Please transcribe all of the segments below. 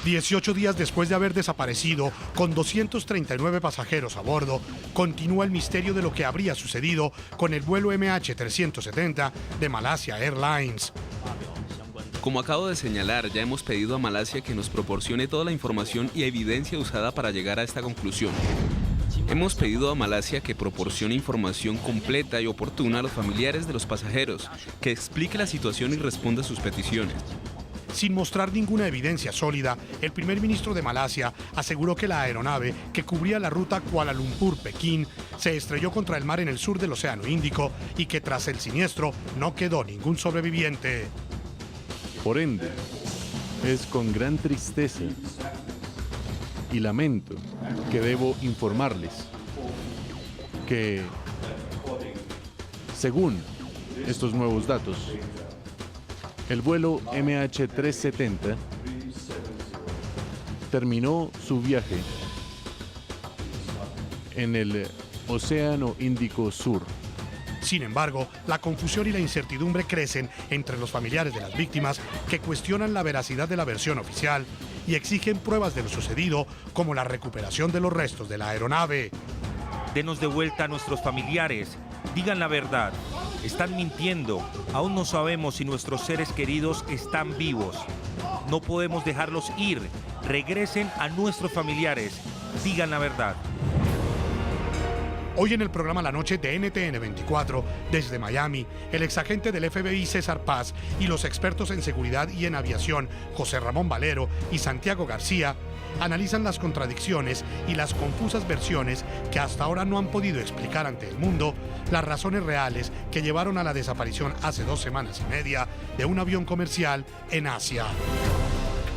18 días después de haber desaparecido, con 239 pasajeros a bordo, continúa el misterio de lo que habría sucedido con el vuelo MH370 de Malaysia Airlines. Como acabo de señalar, ya hemos pedido a Malasia que nos proporcione toda la información y evidencia usada para llegar a esta conclusión. Hemos pedido a Malasia que proporcione información completa y oportuna a los familiares de los pasajeros, que explique la situación y responda a sus peticiones. Sin mostrar ninguna evidencia sólida, el primer ministro de Malasia aseguró que la aeronave que cubría la ruta Kuala Lumpur-Pekín se estrelló contra el mar en el sur del Océano Índico y que tras el siniestro no quedó ningún sobreviviente. Por ende, es con gran tristeza y lamento que debo informarles que, según estos nuevos datos, el vuelo MH370 terminó su viaje en el Océano Índico Sur. Sin embargo, la confusión y la incertidumbre crecen entre los familiares de las víctimas que cuestionan la veracidad de la versión oficial y exigen pruebas de lo sucedido, como la recuperación de los restos de la aeronave. Denos de vuelta a nuestros familiares, digan la verdad. Están mintiendo, aún no sabemos si nuestros seres queridos están vivos. No podemos dejarlos ir, regresen a nuestros familiares, digan la verdad. Hoy en el programa La Noche de NTN 24, desde Miami, el exagente del FBI César Paz y los expertos en seguridad y en aviación José Ramón Valero y Santiago García analizan las contradicciones y las confusas versiones que hasta ahora no han podido explicar ante el mundo las razones reales que llevaron a la desaparición hace 2 semanas y media de un avión comercial en Asia.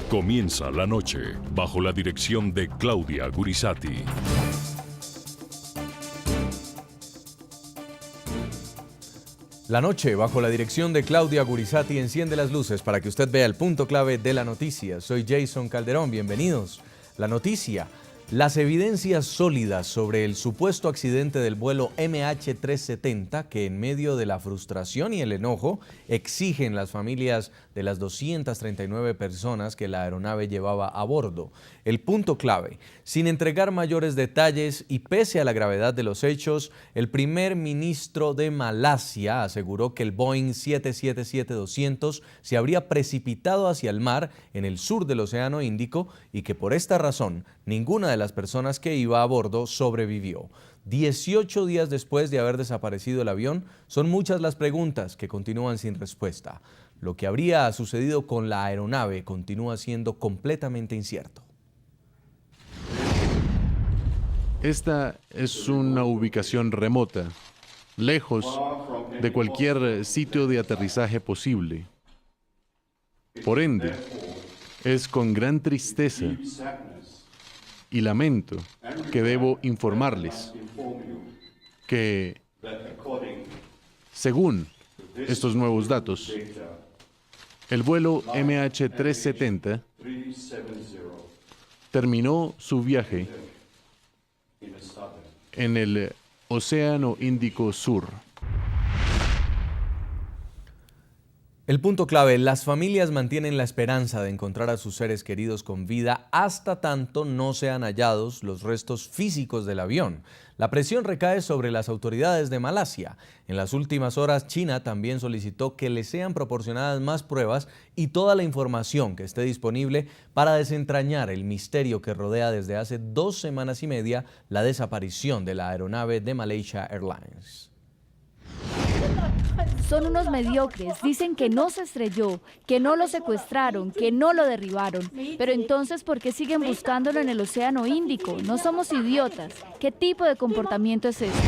Comienza la noche bajo la dirección de Claudia Gurisati. La noche, bajo la dirección de Claudia Gurisati, enciende las luces para que usted vea el punto clave de la noticia. Soy Jason Calderón, bienvenidos. La noticia, las evidencias sólidas sobre el supuesto accidente del vuelo MH370 que en medio de la frustración y el enojo exigen las familias de las 239 personas que la aeronave llevaba a bordo. El punto clave, sin entregar mayores detalles y pese a la gravedad de los hechos, el primer ministro de Malasia aseguró que el Boeing 777-200 se habría precipitado hacia el mar en el sur del Océano Índico y que por esta razón ninguna de las personas que iba a bordo sobrevivió. 18 días después de haber desaparecido el avión, son muchas las preguntas que continúan sin respuesta. Lo que habría sucedido con la aeronave continúa siendo completamente incierto. Esta es una ubicación remota, lejos de cualquier sitio de aterrizaje posible. Por ende, es con gran tristeza y lamento que debo informarles que, según estos nuevos datos, el vuelo MH370 terminó su viaje en el Océano Índico Sur. El punto clave, las familias mantienen la esperanza de encontrar a sus seres queridos con vida hasta tanto no sean hallados los restos físicos del avión. La presión recae sobre las autoridades de Malasia. En las últimas horas, China también solicitó que le sean proporcionadas más pruebas y toda la información que esté disponible para desentrañar el misterio que rodea desde hace 2 semanas y media la desaparición de la aeronave de Malaysia Airlines. Son unos mediocres, dicen que no se estrelló, que no lo secuestraron, que no lo derribaron. Pero entonces, ¿por qué siguen buscándolo en el Océano Índico? No somos idiotas. ¿Qué tipo de comportamiento es este?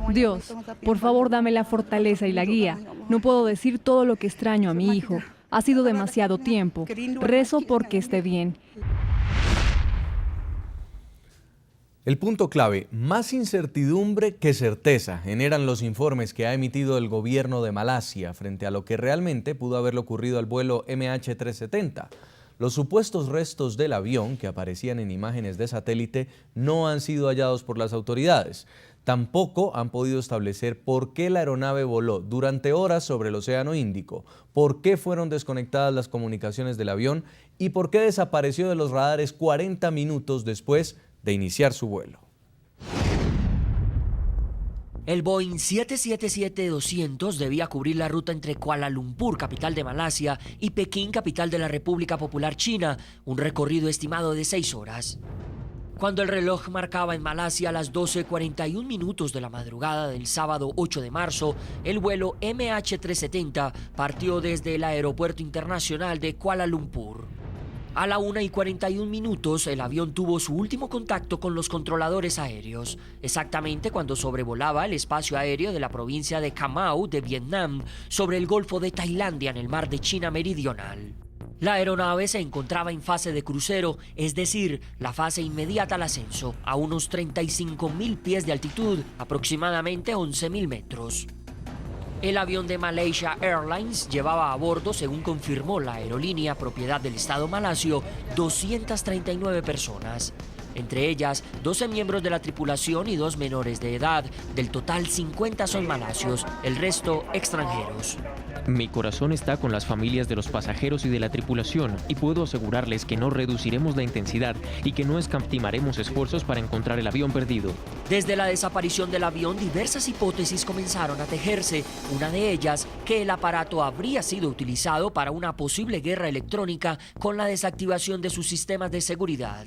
Dios, por favor dame la fortaleza y la guía. No puedo decir todo lo que extraño a mi hijo. Ha sido demasiado tiempo. Rezo porque esté bien. El punto clave, más incertidumbre que certeza, generan los informes que ha emitido el gobierno de Malasia frente a lo que realmente pudo haberle ocurrido al vuelo MH370. Los supuestos restos del avión que aparecían en imágenes de satélite no han sido hallados por las autoridades. Tampoco han podido establecer por qué la aeronave voló durante horas sobre el Océano Índico, por qué fueron desconectadas las comunicaciones del avión y por qué desapareció de los radares 40 minutos después de iniciar su vuelo. El Boeing 777-200 debía cubrir la ruta entre Kuala Lumpur, capital de Malasia, y Pekín, capital de la República Popular China, un recorrido estimado de 6 horas. Cuando el reloj marcaba en Malasia las 12:41 minutos de la madrugada del sábado 8 de marzo, el vuelo MH370 partió desde el Aeropuerto Internacional de Kuala Lumpur. A la 1:41 minutos, el avión tuvo su último contacto con los controladores aéreos, exactamente cuando sobrevolaba el espacio aéreo de la provincia de Ca Mau de Vietnam, sobre el Golfo de Tailandia en el mar de China Meridional. La aeronave se encontraba en fase de crucero, es decir, la fase inmediata al ascenso, a unos 35.000 pies de altitud, aproximadamente 11.000 metros. El avión de Malaysia Airlines llevaba a bordo, según confirmó la aerolínea propiedad del Estado malasio, 239 personas. Entre ellas, 12 miembros de la tripulación y 2 menores de edad. Del total, 50 son malasios, el resto extranjeros. Mi corazón está con las familias de los pasajeros y de la tripulación y puedo asegurarles que no reduciremos la intensidad y que no escatimaremos esfuerzos para encontrar el avión perdido. Desde la desaparición del avión, diversas hipótesis comenzaron a tejerse. Una de ellas, que el aparato habría sido utilizado para una posible guerra electrónica con la desactivación de sus sistemas de seguridad.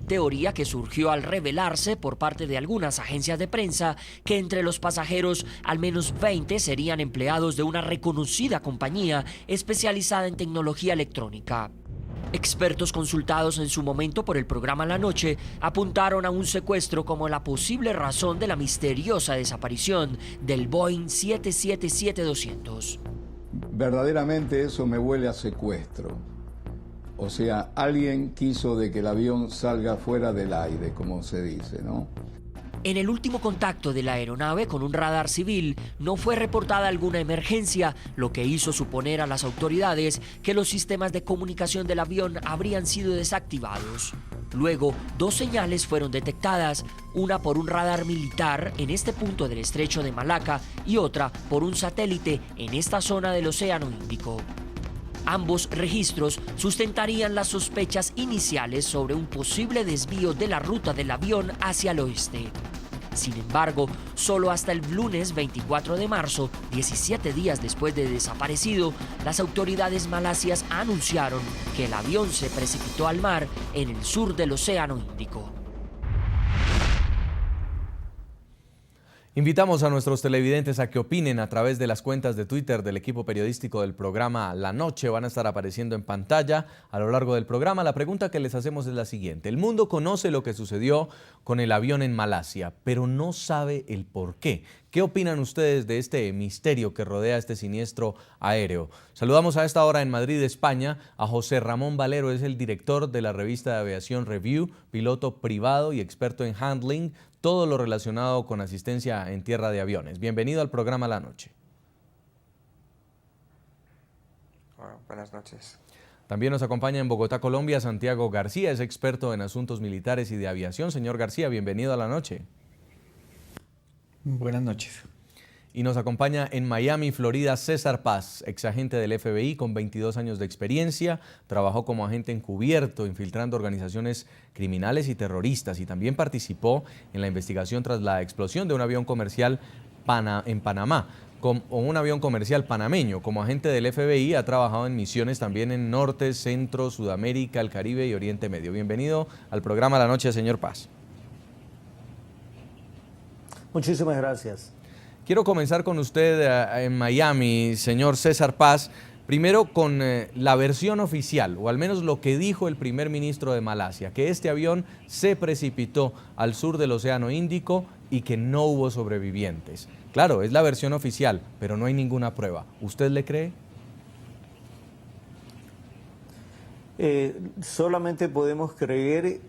Teoría que surgió al revelarse por parte de algunas agencias de prensa que entre los pasajeros al menos 20 serían empleados de una reconocida compañía especializada en tecnología electrónica. Expertos consultados en su momento por el programa La Noche apuntaron a un secuestro como la posible razón de la misteriosa desaparición del Boeing 777-200. Verdaderamente eso me huele a secuestro. O sea, alguien quiso de que el avión salga fuera del aire, como se dice, ¿no? En el último contacto de la aeronave con un radar civil no fue reportada alguna emergencia, lo que hizo suponer a las autoridades que los sistemas de comunicación del avión habrían sido desactivados. Luego, 2 señales fueron detectadas, una por un radar militar en este punto del estrecho de Malaca y otra por un satélite en esta zona del Océano Índico. Ambos registros sustentarían las sospechas iniciales sobre un posible desvío de la ruta del avión hacia el oeste. Sin embargo, solo hasta el lunes 24 de marzo, 17 días después de desaparecido, las autoridades malasias anunciaron que el avión se precipitó al mar en el sur del Océano Índico. Invitamos a nuestros televidentes a que opinen a través de las cuentas de Twitter del equipo periodístico del programa La Noche. Van a estar apareciendo en pantalla a lo largo del programa. La pregunta que les hacemos es la siguiente. El mundo conoce lo que sucedió con el avión en Malasia, pero no sabe el por qué. ¿Qué opinan ustedes de este misterio que rodea este siniestro aéreo? Saludamos a esta hora en Madrid, España, a José Ramón Valero. Es el director de la revista de Aviación Review, piloto privado y experto en handling, todo lo relacionado con asistencia en tierra de aviones. Bienvenido al programa La Noche. Bueno, buenas noches. También nos acompaña en Bogotá, Colombia, Santiago García, es experto en asuntos militares y de aviación. Señor García, bienvenido a La Noche. Buenas noches. Y nos acompaña en Miami, Florida, César Paz, exagente del FBI con 22 años de experiencia. Trabajó como agente encubierto, infiltrando organizaciones criminales y terroristas, y también participó en la investigación tras la explosión de un avión comercial en Panamá. Con un avión comercial panameño. Como agente del FBI ha trabajado en misiones también en Norte, Centro, Sudamérica, el Caribe y Oriente Medio. Bienvenido al programa La Noche, señor Paz. Muchísimas gracias. Quiero comenzar con usted en Miami, señor César Paz. Primero con la versión oficial, o al menos lo que dijo el primer ministro de Malasia, que este avión se precipitó al sur del Océano Índico y que no hubo sobrevivientes. Claro, es la versión oficial, pero no hay ninguna prueba. ¿Usted le cree? Solamente podemos creer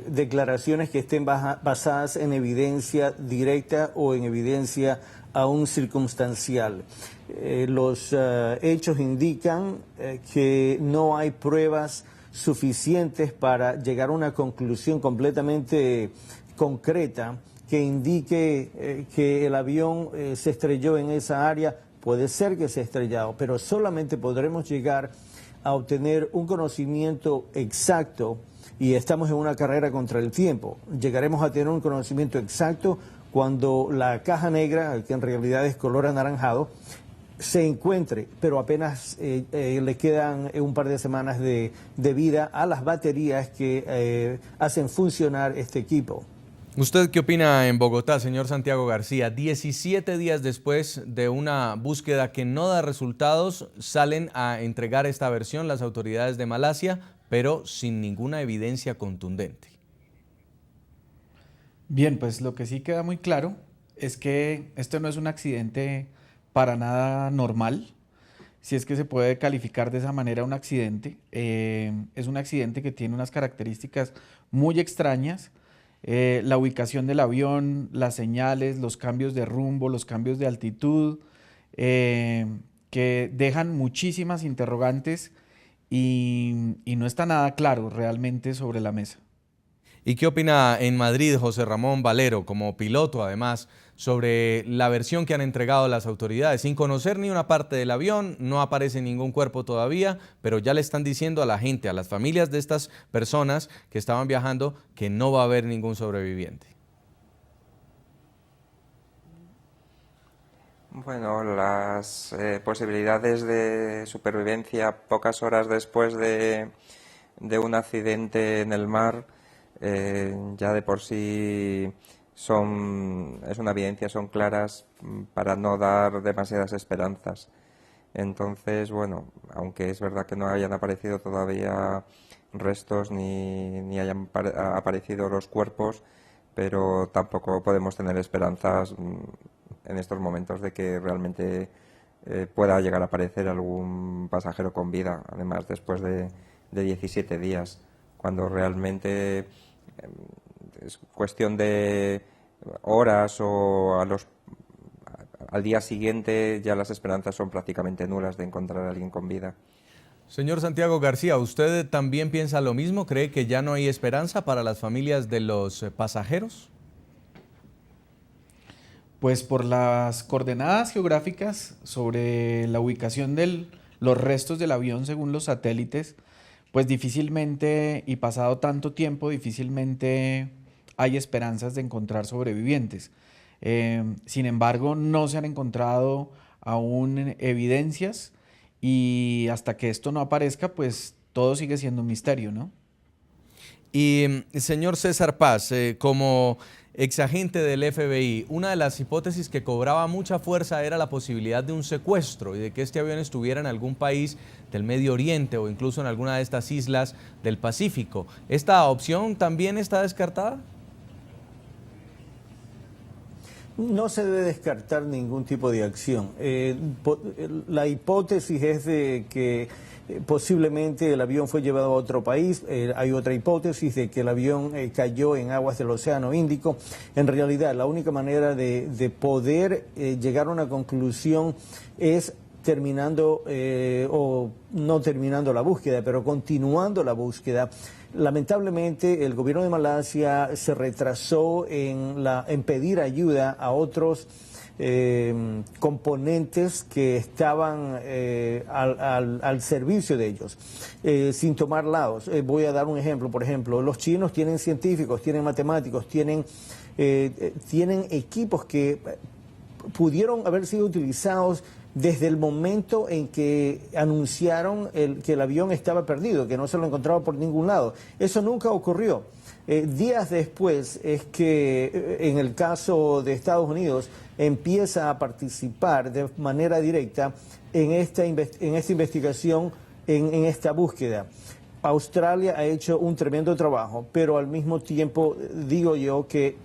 declaraciones que estén basadas en evidencia directa o en evidencia aún circunstancial. Los hechos indican que no hay pruebas suficientes para llegar a una conclusión completamente concreta que indique que el avión se estrelló en esa área. Puede ser que se ha estrellado, pero solamente podremos llegar a obtener un conocimiento exacto, y estamos en una carrera contra el tiempo. Llegaremos a tener un conocimiento exacto cuando la caja negra, que en realidad es color anaranjado, se encuentre, pero apenas le quedan un par de semanas de vida a las baterías que hacen funcionar este equipo. ¿Usted qué opina en Bogotá, señor Santiago García? 17 días después de una búsqueda que no da resultados, salen a entregar esta versión las autoridades de Malasia, pero sin ninguna evidencia contundente. Bien, pues lo que sí queda muy claro es que esto no es un accidente para nada normal, si es que se puede calificar de esa manera un accidente. Es un accidente que tiene unas características muy extrañas. La ubicación del avión, las señales, los cambios de rumbo, los cambios de altitud, que dejan muchísimas interrogantes y no está nada claro realmente sobre la mesa. ¿Y qué opina en Madrid José Ramón Valero, como piloto además, sobre la versión que han entregado las autoridades? Sin conocer ni una parte del avión, no aparece ningún cuerpo todavía, pero ya le están diciendo a la gente, a las familias de estas personas que estaban viajando, que no va a haber ningún sobreviviente. Bueno, las posibilidades de supervivencia pocas horas después de un accidente en el mar ya de por sí es una evidencia, son claras para no dar demasiadas esperanzas. Entonces, bueno, aunque es verdad que no hayan aparecido todavía restos ni hayan aparecido los cuerpos, pero tampoco podemos tener esperanzas en estos momentos de que realmente pueda llegar a aparecer algún pasajero con vida, además después de 17 días, cuando realmente es cuestión de horas o al día siguiente ya las esperanzas son prácticamente nulas de encontrar a alguien con vida. Señor Santiago García, ¿usted también piensa lo mismo? ¿Cree que ya no hay esperanza para las familias de los pasajeros? Pues por las coordenadas geográficas sobre la ubicación de los restos del avión según los satélites, pues difícilmente, y pasado tanto tiempo, difícilmente hay esperanzas de encontrar sobrevivientes. Sin embargo, no se han encontrado aún evidencias y hasta que esto no aparezca, pues todo sigue siendo un misterio, ¿no? Y señor César Paz, como exagente del FBI, una de las hipótesis que cobraba mucha fuerza era la posibilidad de un secuestro y de que este avión estuviera en algún país del Medio Oriente o incluso en alguna de estas islas del Pacífico. ¿Esta opción también está descartada? No se debe descartar ningún tipo de acción. La hipótesis es de que posiblemente el avión fue llevado a otro país. Hay otra hipótesis de que el avión cayó en aguas del Océano Índico. En realidad, la única manera de poder llegar a una conclusión es terminando o no terminando la búsqueda, pero continuando la búsqueda. Lamentablemente, el gobierno de Malasia se retrasó en pedir ayuda a otros componentes que estaban al servicio de ellos, sin tomar lados. Voy a dar un ejemplo. Por ejemplo, los chinos tienen científicos, tienen matemáticos, tienen equipos que pudieron haber sido utilizados desde el momento en que anunciaron que el avión estaba perdido, que no se lo encontraba por ningún lado. Eso nunca ocurrió. Días después es que en el caso de Estados Unidos empieza a participar de manera directa en esta investigación, en esta búsqueda. Australia ha hecho un tremendo trabajo, pero al mismo tiempo digo yo que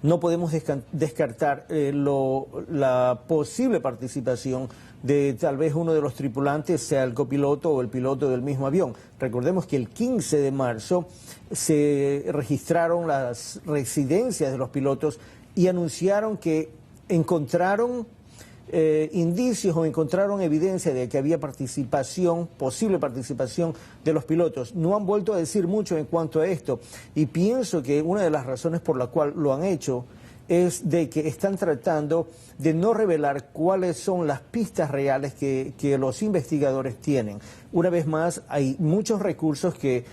no podemos descartar la posible participación de tal vez uno de los tripulantes, sea el copiloto o el piloto del mismo avión. Recordemos que el 15 de marzo se registraron las residencias de los pilotos y anunciaron que encontraron indicios o encontraron evidencia de que había participación, posible participación de los pilotos. No han vuelto a decir mucho en cuanto a esto y pienso que una de las razones por la cual lo han hecho es de que están tratando de no revelar cuáles son las pistas reales que los investigadores tienen. Una vez más, hay muchos recursos que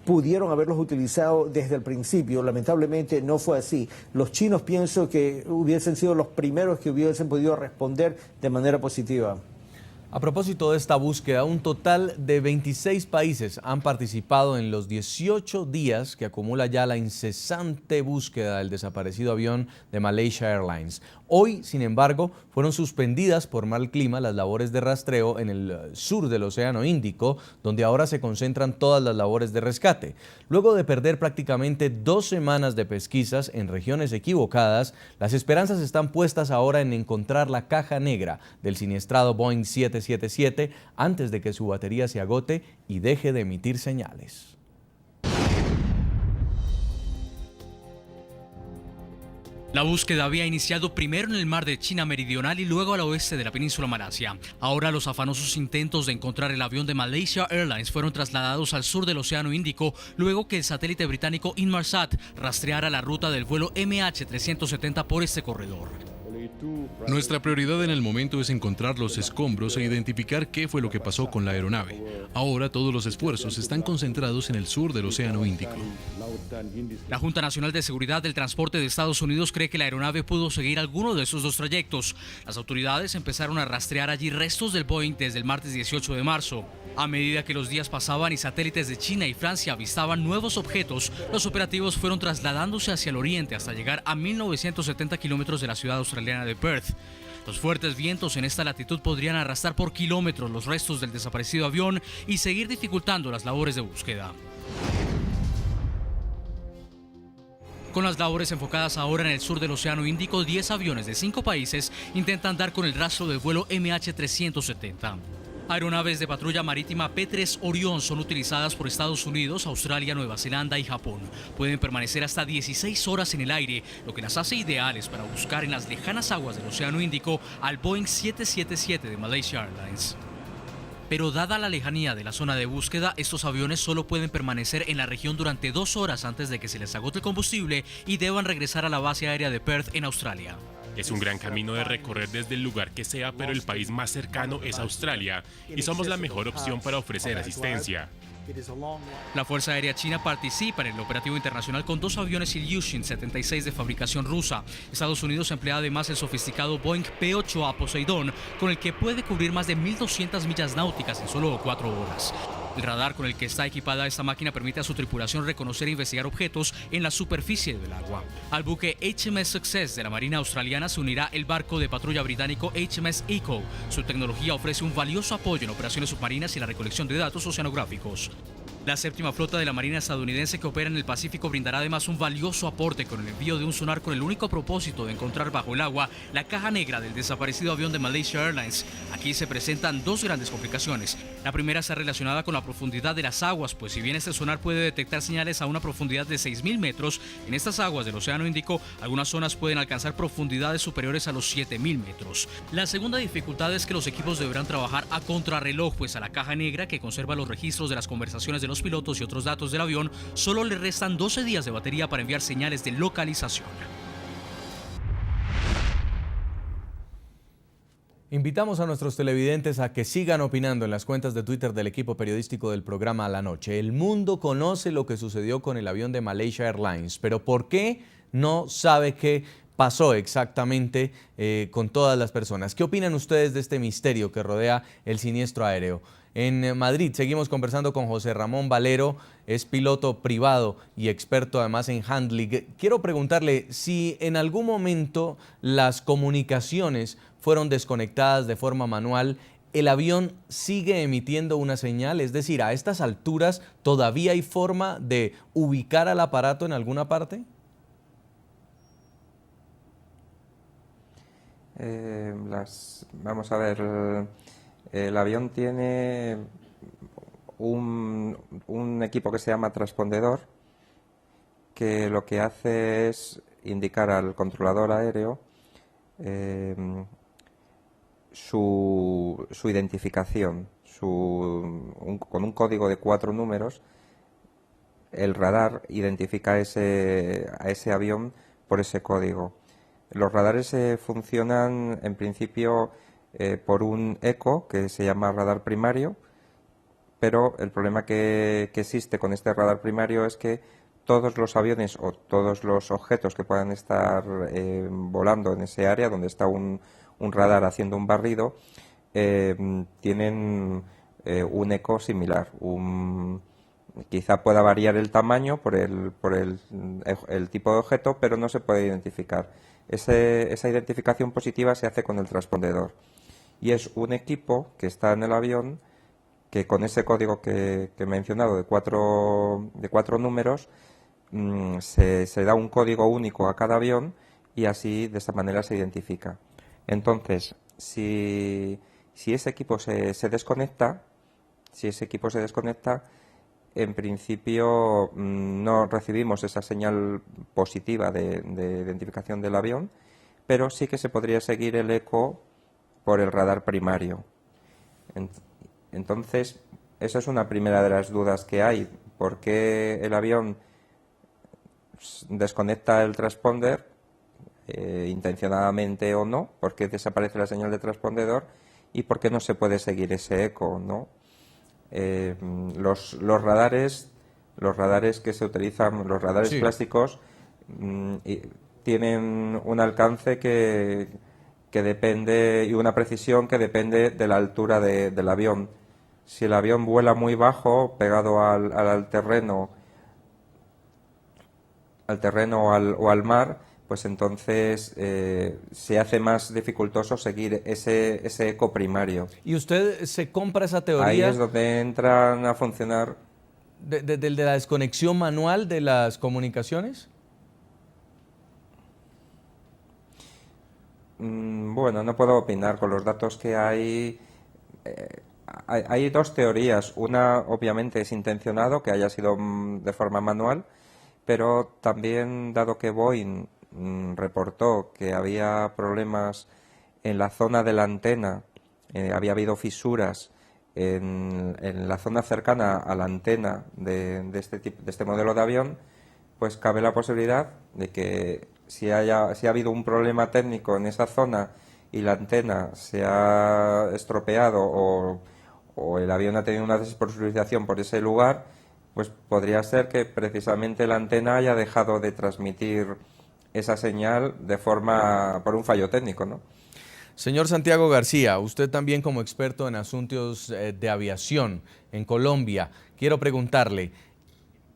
pudieron haberlos utilizado desde el principio. Lamentablemente no fue así. Los chinos pienso que hubiesen sido los primeros que hubiesen podido responder de manera positiva. A propósito de esta búsqueda, un total de 26 países han participado en los 18 días que acumula ya la incesante búsqueda del desaparecido avión de Malaysia Airlines. Hoy, sin embargo, fueron suspendidas por mal clima las labores de rastreo en el sur del Océano Índico, donde ahora se concentran todas las labores de rescate. Luego de perder prácticamente 2 semanas de pesquisas en regiones equivocadas, las esperanzas están puestas ahora en encontrar la caja negra del siniestrado Boeing 777 antes de que su batería se agote y deje de emitir señales. La búsqueda había iniciado primero en el mar de China Meridional y luego al oeste de la península Malasia. Ahora los afanosos intentos de encontrar el avión de Malaysia Airlines fueron trasladados al sur del Océano Índico luego que el satélite británico Inmarsat rastreara la ruta del vuelo MH370 por este corredor. Nuestra prioridad en el momento es encontrar los escombros e identificar qué fue lo que pasó con la aeronave. Ahora todos los esfuerzos están concentrados en el sur del Océano Índico. La Junta Nacional de Seguridad del Transporte de Estados Unidos cree que la aeronave pudo seguir alguno de esos 2 trayectos. Las autoridades empezaron a rastrear allí restos del Boeing desde el martes 18 de marzo. A medida que los días pasaban y satélites de China y Francia avistaban nuevos objetos, los operativos fueron trasladándose hacia el oriente hasta llegar a 1970 kilómetros de la ciudad australiana de Perth. Los fuertes vientos en esta latitud podrían arrastrar por kilómetros los restos del desaparecido avión y seguir dificultando las labores de búsqueda. Con las labores enfocadas ahora en el sur del Océano Índico, 10 aviones de 5 países intentan dar con el rastro del vuelo MH370. Aeronaves de patrulla marítima P-3 Orión son utilizadas por Estados Unidos, Australia, Nueva Zelanda y Japón. Pueden permanecer hasta 16 horas en el aire, lo que las hace ideales para buscar en las lejanas aguas del Océano Índico al Boeing 777 de Malaysia Airlines. Pero dada la lejanía de la zona de búsqueda, estos aviones solo pueden permanecer en la región durante 2 horas antes de que se les agote el combustible y deban regresar a la base aérea de Perth en Australia. Es un gran camino de recorrer desde el lugar que sea, pero el país más cercano es Australia y somos la mejor opción para ofrecer asistencia. La Fuerza Aérea China participa en el operativo internacional con 2 aviones Ilyushin 76 de fabricación rusa. Estados Unidos emplea además el sofisticado Boeing P-8A Poseidón, con el que puede cubrir más de 1.200 millas náuticas en solo 4 horas. El radar con el que está equipada esta máquina permite a su tripulación reconocer e investigar objetos en la superficie del agua. Al buque HMS Success de la Marina Australiana se unirá el barco de patrulla británico HMS Echo. Su tecnología ofrece un valioso apoyo en operaciones submarinas y la recolección de datos oceanográficos. La séptima flota de la Marina estadounidense que opera en el Pacífico brindará además un valioso aporte con el envío de un sonar con el único propósito de encontrar bajo el agua la caja negra del desaparecido avión de Malaysia Airlines. Aquí se presentan 2 grandes complicaciones. La primera está relacionada con la profundidad de las aguas, pues si bien este sonar puede detectar señales a una profundidad de 6.000 metros, en estas aguas del Océano Índico algunas zonas pueden alcanzar profundidades superiores a los 7.000 metros. La segunda dificultad es que los equipos deberán trabajar a contrarreloj, pues a la caja negra, que conserva los registros de las conversaciones de los pilotos y otros datos del avión, solo le restan 12 días de batería para enviar señales de localización. Invitamos a nuestros televidentes a que sigan opinando en las cuentas de Twitter del equipo periodístico del programa A la Noche. El mundo conoce lo que sucedió con el avión de Malaysia Airlines, pero ¿por qué no sabe qué pasó exactamente con todas las personas? ¿Qué opinan ustedes de este misterio que rodea el siniestro aéreo? En Madrid seguimos conversando con José Ramón Valero, es piloto privado y experto además en handling. Quiero preguntarle si en algún momento las comunicaciones fueron desconectadas de forma manual, ¿el avión sigue emitiendo una señal? Es decir, ¿a estas alturas todavía hay forma de ubicar al aparato en alguna parte? Vamos a ver, el avión tiene un equipo que se llama transpondedor, que lo que hace es indicar al controlador aéreo su identificación, con un código de 4 números. El radar identifica a ese avión por ese código. Los radares funcionan en principio por un eco que se llama radar primario, pero el problema que existe con este radar primario es que todos los aviones o todos los objetos que puedan estar volando en ese área donde está un radar haciendo un barrido tienen un eco similar. Quizá pueda variar el tamaño por el tipo de objeto, pero no se puede identificar. Esa identificación positiva se hace con el transpondedor. Y es un equipo que está en el avión que con ese código que he mencionado de cuatro números se da un código único a cada avión y así de esa manera se identifica. Entonces, si ese equipo se desconecta, en principio no recibimos esa señal positiva de identificación del avión, pero sí que se podría seguir el eco por el radar primario. Entonces, esa es una primera de las dudas que hay. ¿Por qué el avión desconecta el transponder, intencionadamente o no? ¿Por qué desaparece la señal de transpondedor? ¿Y por qué no se puede seguir ese eco, no? Los radares que se utilizan, los radares plásticos, tienen un alcance que depende y una precisión que depende de la altura del avión. Si el avión vuela muy bajo, pegado al terreno o al mar, pues entonces se hace más dificultoso seguir ese eco primario. ¿Y usted se compra esa teoría? Ahí es donde entran a funcionar. ¿De la desconexión manual de las comunicaciones? Bueno, no puedo opinar con los datos que hay. Hay dos teorías. Una, obviamente, es intencionado, que haya sido de forma manual, pero también, dado que Boeing reportó que había problemas en la zona de la antena, había habido fisuras en la zona cercana a la antena de este modelo de avión, pues cabe la posibilidad de que si ha habido un problema técnico en esa zona y la antena se ha estropeado o el avión ha tenido una despresurización por ese lugar, pues podría ser que precisamente la antena haya dejado de transmitir esa señal por un fallo técnico, ¿no? Señor Santiago García, usted también como experto en asuntos de aviación en Colombia, quiero preguntarle,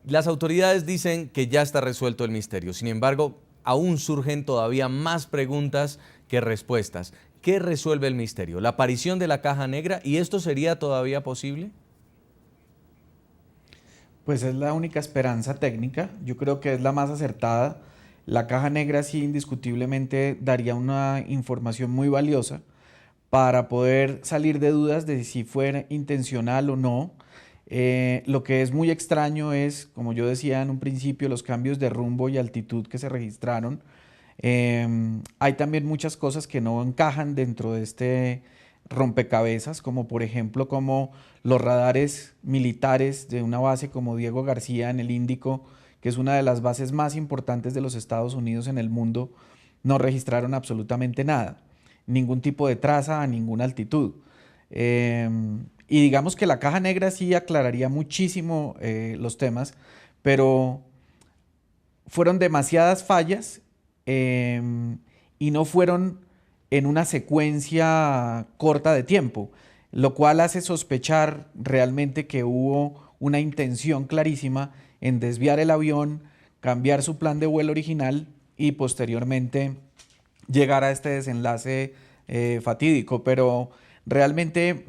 las autoridades dicen que ya está resuelto el misterio, sin embargo, aún surgen todavía más preguntas que respuestas. ¿Qué resuelve el misterio? ¿La aparición de la caja negra? ¿Y esto sería todavía posible? Pues es la única esperanza técnica, yo creo que es la más acertada. La caja negra sí indiscutiblemente daría una información muy valiosa para poder salir de dudas de si fuera intencional o no. Lo que es muy extraño es, como yo decía en un principio, los cambios de rumbo y altitud que se registraron. Hay también muchas cosas que no encajan dentro de este rompecabezas, como por ejemplo como los radares militares de una base como Diego García en el Índico, que es una de las bases más importantes de los Estados Unidos en el mundo, no registraron absolutamente nada, ningún tipo de traza a ninguna altitud. Y digamos que la caja negra sí aclararía muchísimo los temas, pero fueron demasiadas fallas y no fueron en una secuencia corta de tiempo, lo cual hace sospechar realmente que hubo una intención clarísima en desviar el avión, cambiar su plan de vuelo original y posteriormente llegar a este desenlace fatídico. Pero realmente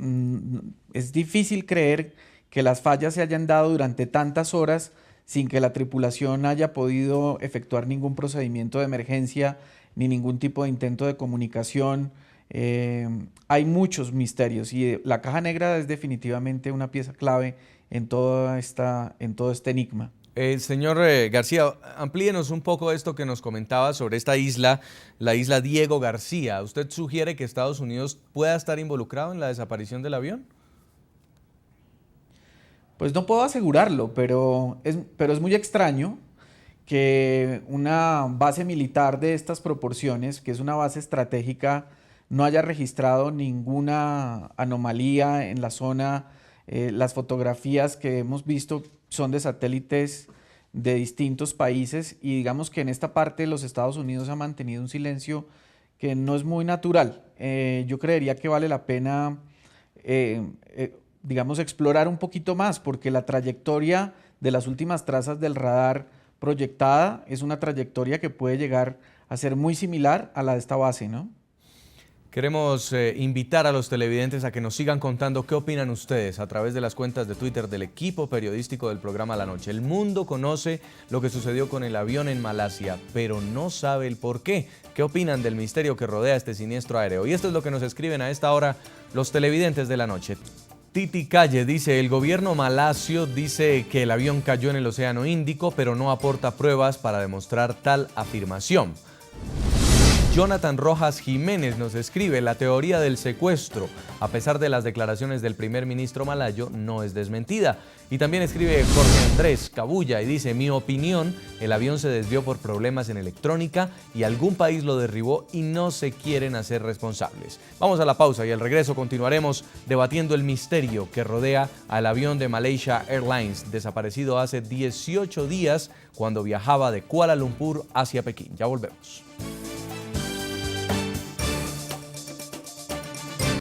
es difícil creer que las fallas se hayan dado durante tantas horas sin que la tripulación haya podido efectuar ningún procedimiento de emergencia ni ningún tipo de intento de comunicación. Hay muchos misterios y la caja negra es definitivamente una pieza clave en todo este enigma. Señor García, amplíenos un poco esto que nos comentaba sobre esta isla, la isla Diego García. ¿Usted sugiere que Estados Unidos pueda estar involucrado en la desaparición del avión? Pues no puedo asegurarlo, pero es muy extraño que una base militar de estas proporciones, que es una base estratégica, no haya registrado ninguna anomalía en la zona. Las fotografías que hemos visto son de satélites de distintos países y digamos que en esta parte los Estados Unidos ha mantenido un silencio que no es muy natural. Yo creería que vale la pena, digamos, explorar un poquito más, porque la trayectoria de las últimas trazas del radar proyectada es una trayectoria que puede llegar a ser muy similar a la de esta base, ¿no? Queremos invitar a los televidentes a que nos sigan contando qué opinan ustedes a través de las cuentas de Twitter del equipo periodístico del programa La Noche. El mundo conoce lo que sucedió con el avión en Malasia, pero no sabe el por qué. ¿Qué opinan del misterio que rodea este siniestro aéreo? Y esto es lo que nos escriben a esta hora los televidentes de La Noche. Titi Calle dice, el gobierno malasio dice que el avión cayó en el Océano Índico, pero no aporta pruebas para demostrar tal afirmación. Jonathan Rojas Jiménez nos escribe, la teoría del secuestro, a pesar de las declaraciones del primer ministro malayo, no es desmentida. Y también escribe Jorge Andrés Cabulla y dice, mi opinión, el avión se desvió por problemas en electrónica y algún país lo derribó y no se quieren hacer responsables. Vamos a la pausa y al regreso continuaremos debatiendo el misterio que rodea al avión de Malaysia Airlines, desaparecido hace 18 días cuando viajaba de Kuala Lumpur hacia Pekín. Ya volvemos.